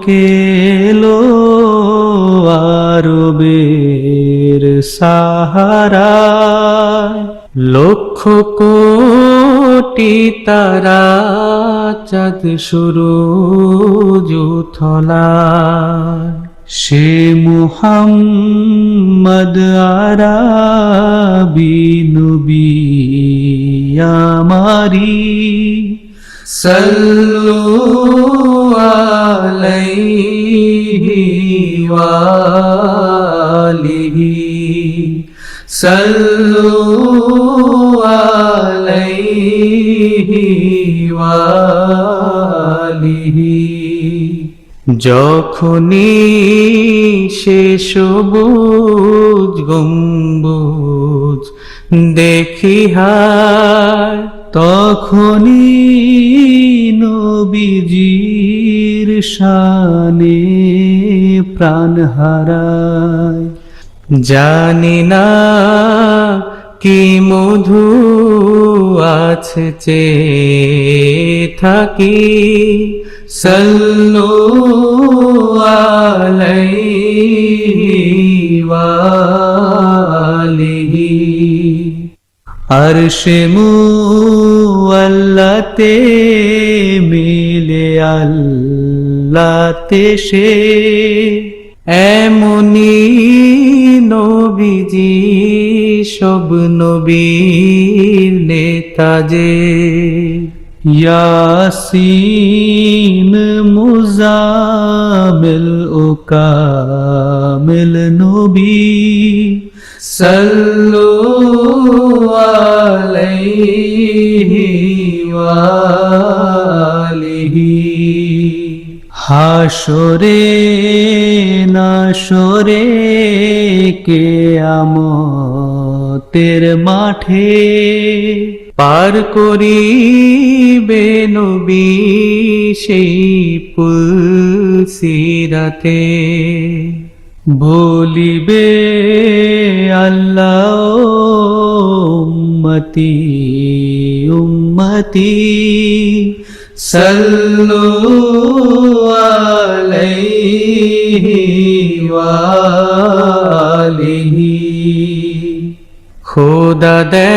কেলো আরবের সাহারায়, লক্ষ কোটি তারা চাঁদ সূরজ উথলায়, সে মুহাম্মদ আরাবী নবী আমারি, সাল্লু আলাইহি ওয়া আলিহি, সাল্লু আলাইহি ওয়া আলিহি। যখনই সে সবুজ গম্বুজ দেখি হায়, তখনই নবীজির শানে প্রাণ হারায়। জানি না কি মধু আছে চেয়ে থাকি, সাল্লু আলাইহি ওয়া আলিহি। আরশে মুআল্লাতে মিলে আল্লাহতে সে, এমনি নবীজি সব নবীর নেতা যে। ইয়াসিন মুজাম্মিল ও কামিল নবী, সাল্লু আলাইহি ওয়া আলিহি। হাসরে নাসরে কিয়ামতের মাঠে, পার করিবে নবী সেই পুল সিরাতে। বলিবে আল্লাহ উম্মতি উম্মতি, সাল্লু আলাইহি ওয়া আলিহি। খোদা দে